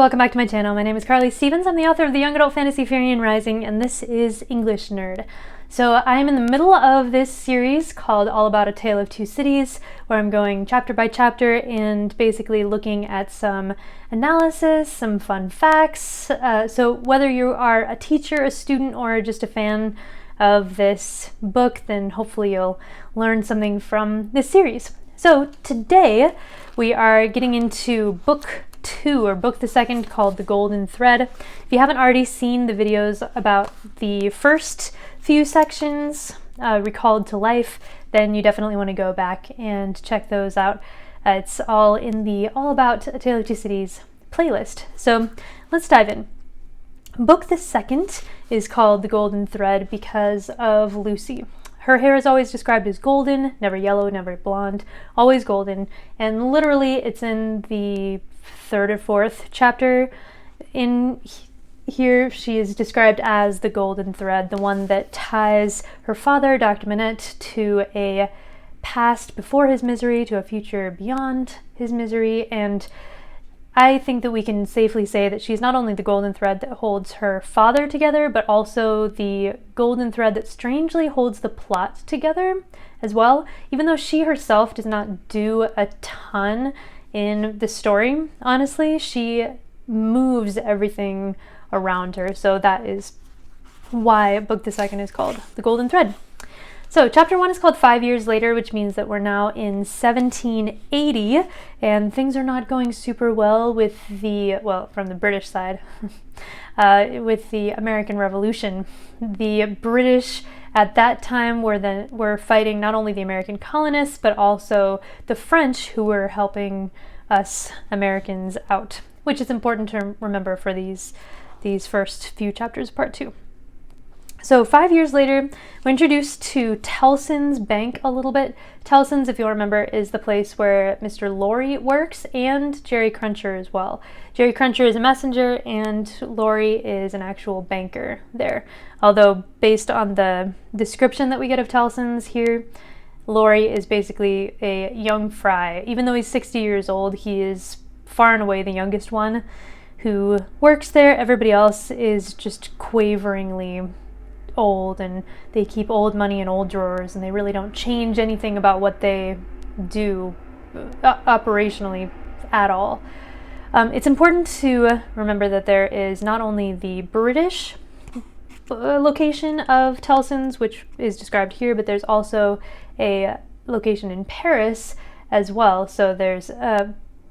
welcome back to my channel. My name is Carly Stevens. I'm the author of the young adult fantasy Firian Rising, and this is English Nerd. So I'm in the middle of this series called All About a Tale of Two Cities, where I'm going chapter by chapter and basically looking at some analysis, some fun facts. So whether you are a teacher, a student, or just a fan of this book, then hopefully you'll learn something from this series. So today we are getting into book 2, or book the second, called The Golden Thread. If you haven't already seen the videos about the first few sections, Recalled to Life, then you definitely want to go back and check those out. It's all in the All About a Tale of Two Cities playlist. So let's dive in. Book the second is called The Golden Thread because of Lucy. Her hair is always described as golden, never yellow, never blonde, always golden, and literally it's in the third or fourth chapter. In here she is described as the golden thread, the one that ties her father, Dr. Manette, to a past before his misery, to a future beyond his misery, and I think that we can safely say that she's not only the golden thread that holds her father together, but also the golden thread that strangely holds the plot together as well, even though she herself does not do a ton in the story. Honestly, she moves everything around her, so that is why book the second is called The Golden Thread. So chapter 1 is called 5 Years Later, which means that we're now in 1780, and things are not going super well with the, well, from the British side, with the American Revolution. The British at that time were fighting not only the American colonists, but also the French, who were helping us Americans out, which is important to remember for these first few chapters, part 2. So 5 years later, we're introduced to Tellson's bank a little bit. Tellson's, if you'll remember, is the place where Mr. Laurie works, and Jerry Cruncher as well. Jerry Cruncher is a messenger, and Laurie is an actual banker there. Although, based on the description that we get of Tellson's here, Laurie is basically a young fry. Even though he's 60 years old, he is far and away the youngest one who works there. Everybody else is just quaveringly old, and they keep old money in old drawers, and they really don't change anything about what they do operationally at all. It's important to remember that there is not only the British location of Tellson's, which is described here, but there's also a location in Paris as well. So there's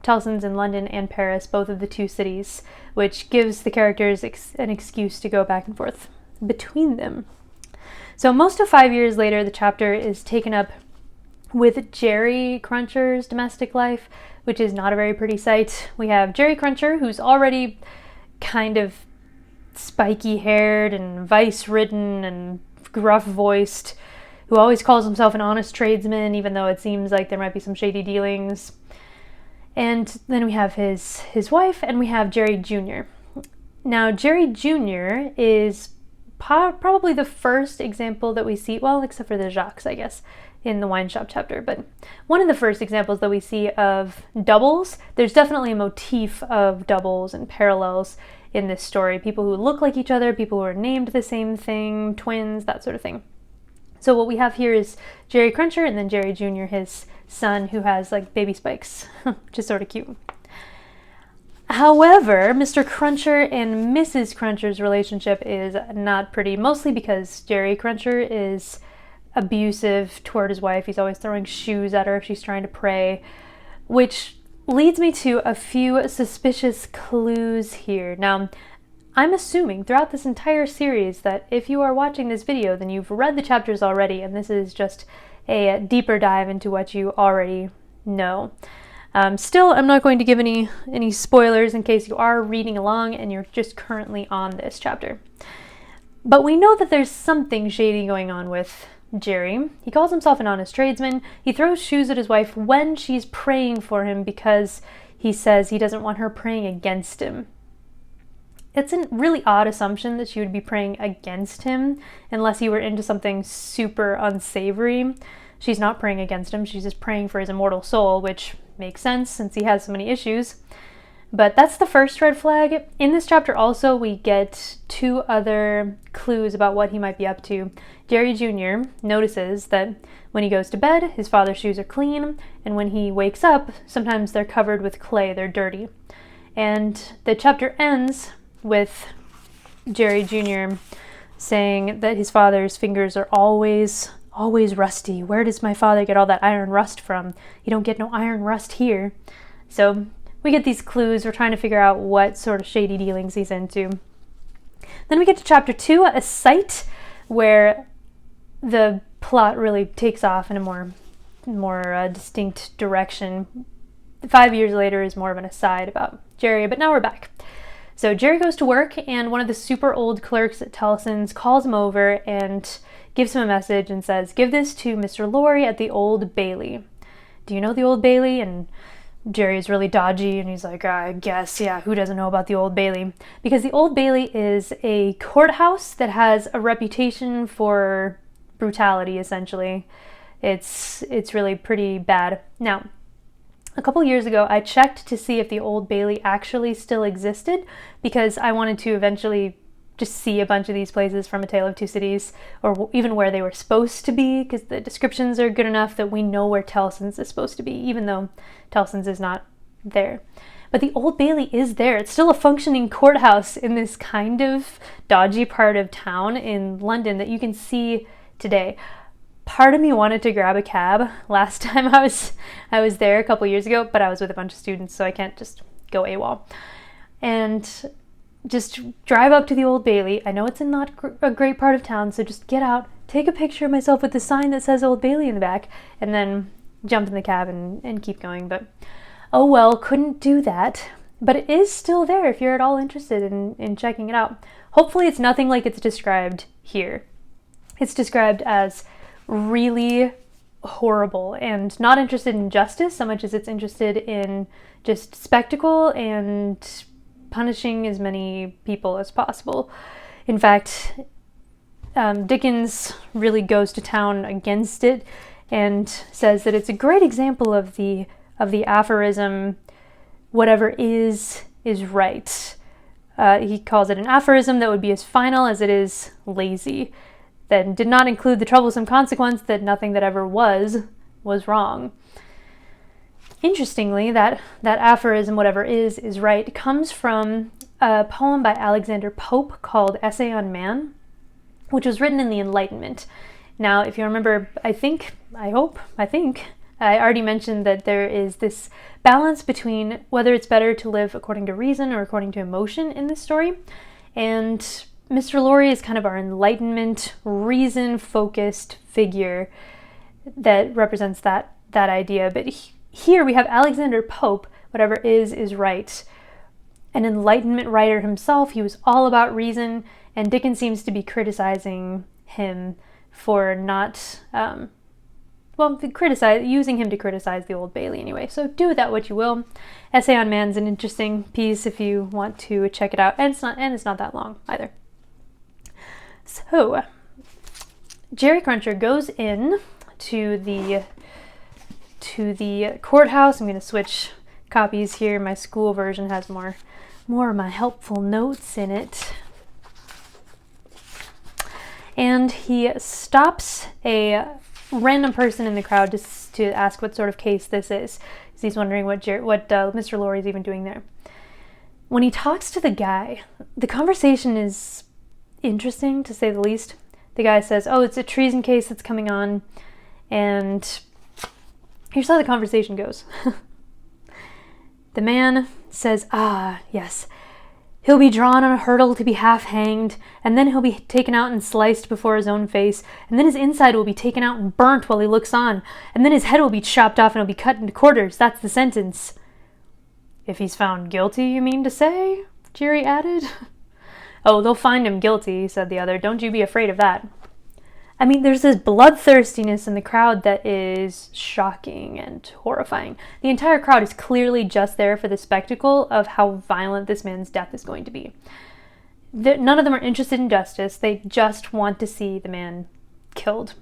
Tellson's in London and Paris, both of the two cities, which gives the characters an excuse to go back and forth between them. So most of 5 years later, the chapter is taken up with Jerry Cruncher's domestic life, which is not a very pretty sight. We have Jerry Cruncher, who's already kind of spiky-haired and vice-ridden and gruff-voiced, who always calls himself an honest tradesman, even though it seems like there might be some shady dealings. And then we have his wife, and we have Jerry Jr. Now, Jerry Jr. is probably the first example that we see, well, except for the Jacques, I guess, in the wine shop chapter, but one of the first examples that we see of doubles. There's definitely a motif of doubles and parallels in this story. People who look like each other, people who are named the same thing, twins, that sort of thing. So what we have here is Jerry Cruncher and then Jerry Jr., his son, who has like baby spikes, which is sort of cute. However, Mr. Cruncher and Mrs. Cruncher's relationship is not pretty, mostly because Jerry Cruncher is abusive toward his wife. He's always throwing shoes at her if she's trying to pray, which leads me to a few suspicious clues here. Now, I'm assuming throughout this entire series that if you are watching this video, then you've read the chapters already, and this is just a deeper dive into what you already know. Still, I'm not going to give any spoilers in case you are reading along and you're just currently on this chapter. But we know that there's something shady going on with Jerry. He calls himself an honest tradesman. He throws shoes at his wife when she's praying for him because he says he doesn't want her praying against him. It's a really odd assumption that she would be praying against him unless he were into something super unsavory. She's not praying against him, she's just praying for his immortal soul, which makes sense since he has so many issues. But that's the first red flag. In this chapter also, we get 2 other clues about what he might be up to. Jerry Jr. notices that when he goes to bed, his father's shoes are clean, and when he wakes up, sometimes they're covered with clay, they're dirty. And the chapter ends with Jerry Jr. saying that his father's fingers are always rusty. Where does my father get all that iron rust from? You don't get no iron rust here. So we get these clues. We're trying to figure out what sort of shady dealings he's into. Then we get to chapter 2, a site where the plot really takes off in a more distinct direction. 5 years later is more of an aside about Jerry, but now we're back. So Jerry goes to work, and one of the super old clerks at Tellson's calls him over and gives him a message and says, "Give this to Mr. Laurie at the Old Bailey." Do you know the Old Bailey? And Jerry's really dodgy, and he's like, I guess, yeah, who doesn't know about the Old Bailey? Because the Old Bailey is a courthouse that has a reputation for brutality, essentially. It's really pretty bad. Now, a couple years ago, I checked to see if the Old Bailey actually still existed, because I wanted to eventually just see a bunch of these places from A Tale of Two Cities, or even where they were supposed to be, because the descriptions are good enough that we know where Tellson's is supposed to be, even though Tellson's is not there. But the Old Bailey is there. It's still a functioning courthouse in this kind of dodgy part of town in London that you can see today. Part of me wanted to grab a cab last time I was there a couple years ago, but I was with a bunch of students, so I can't just go AWOL. And just drive up to the Old Bailey. I know it's in not a great part of town, so just get out, take a picture of myself with the sign that says Old Bailey in the back, and then jump in the cab and keep going. But oh well, couldn't do that. But it is still there if you're at all interested in checking it out. Hopefully it's nothing like it's described here. It's described as really horrible and not interested in justice so much as it's interested in just spectacle and punishing as many people as possible. In fact, Dickens really goes to town against it and says that it's a great example of the aphorism, whatever is right. He calls it an aphorism that would be as final as it is lazy, that did not include the troublesome consequence that nothing that ever was wrong. Interestingly, that aphorism, whatever is right, comes from a poem by Alexander Pope called Essay on Man, which was written in the Enlightenment. Now, if you remember, I already mentioned that there is this balance between whether it's better to live according to reason or according to emotion in this story. And Mr. Laurie is kind of our Enlightenment, reason-focused figure that represents that idea. But here we have Alexander Pope, whatever is right. An Enlightenment writer himself, he was all about reason, and Dickens seems to be criticizing him for not, using him to criticize the Old Bailey anyway. So do with that what you will. Essay on Man's an interesting piece if you want to check it out, and it's not that long either. So, Jerry Cruncher goes in to the courthouse. I'm going to switch copies here. My school version has more of my helpful notes in it. And he stops a random person in the crowd to ask what sort of case this is. He's wondering what Mr. Laurie is even doing there. When he talks to the guy, the conversation is interesting, to say the least. The guy says, "Oh, it's a treason case that's coming on," and here's how the conversation goes. The man says, yes, he'll be drawn on a hurdle to be half hanged, and then he'll be taken out and sliced before his own face, and then his inside will be taken out and burnt while he looks on, and then his head will be chopped off and he'll be cut into quarters. That's the sentence." "If he's found guilty, you mean to say?" Jerry added. "Oh, they'll find him guilty," said the other. "Don't you be afraid of that." I mean, there's this bloodthirstiness in the crowd that is shocking and horrifying. The entire crowd is clearly just there for the spectacle of how violent this man's death is going to be. None of them are interested in justice. They just want to see the man killed.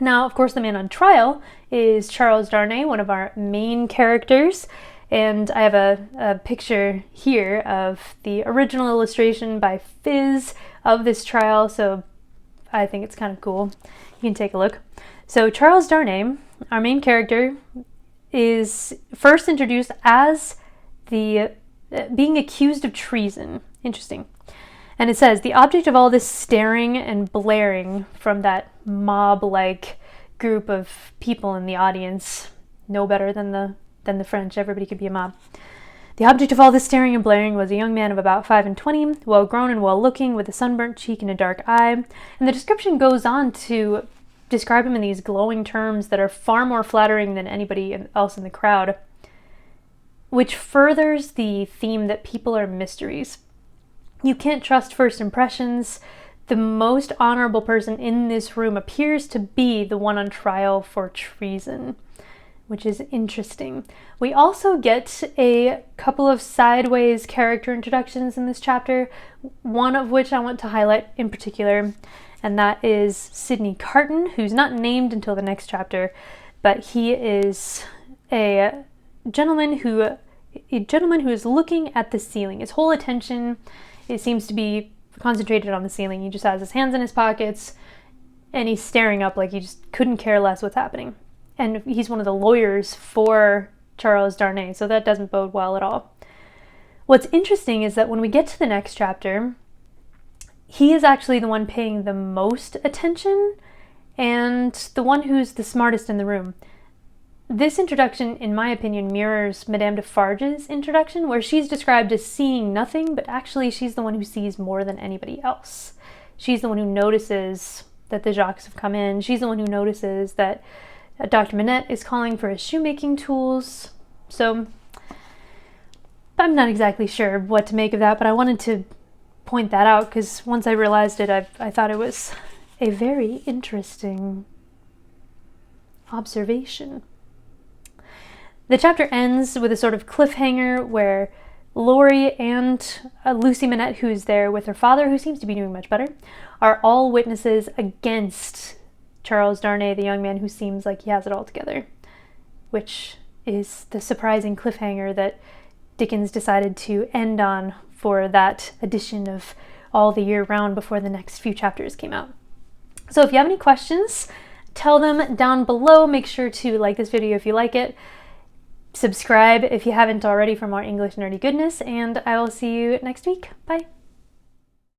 Now, of course, the man on trial is Charles Darnay, one of our main characters, And I have a picture here of the original illustration by Fizz of this trial, so I think it's kind of cool. You can take a look. So Charles Darnay, our main character, is first introduced as the being accused of treason. Interesting. And it says, the object of all this staring and blaring from that mob-like group of people in the audience, no better than the French, everybody could be a mob. The object of all this staring and blaring was a young man of about 25, well-grown and well-looking, with a sunburnt cheek and a dark eye. And the description goes on to describe him in these glowing terms that are far more flattering than anybody else in the crowd, which furthers the theme that people are mysteries. You can't trust first impressions. The most honorable person in this room appears to be the one on trial for treason, which is interesting. We also get a couple of sideways character introductions in this chapter, one of which I want to highlight in particular, and that is Sidney Carton, who's not named until the next chapter, but he is a gentleman who is looking at the ceiling. His whole attention, it seems to be concentrated on the ceiling. He just has his hands in his pockets and he's staring up like he just couldn't care less what's happening. And he's one of the lawyers for Charles Darnay, so that doesn't bode well at all. What's interesting is that when we get to the next chapter, he is actually the one paying the most attention and the one who's the smartest in the room. This introduction, in my opinion, mirrors Madame Defarge's introduction, where she's described as seeing nothing, but actually she's the one who sees more than anybody else. She's the one who notices that the Jacques have come in. She's the one who notices that Dr. Manette is calling for his shoemaking tools. So I'm not exactly sure what to make of that, but I wanted to point that out because once I realized it, I thought it was a very interesting observation. The chapter ends with a sort of cliffhanger where Laurie and Lucy Manette, who's there with her father, who seems to be doing much better, are all witnesses against Charles Darnay, the young man who seems like he has it all together, which is the surprising cliffhanger that Dickens decided to end on for that edition of All the Year Round before the next few chapters came out. So if you have any questions, tell them down below. Make sure to like this video if you like it. Subscribe if you haven't already for more English nerdy goodness, and I will see you next week. Bye!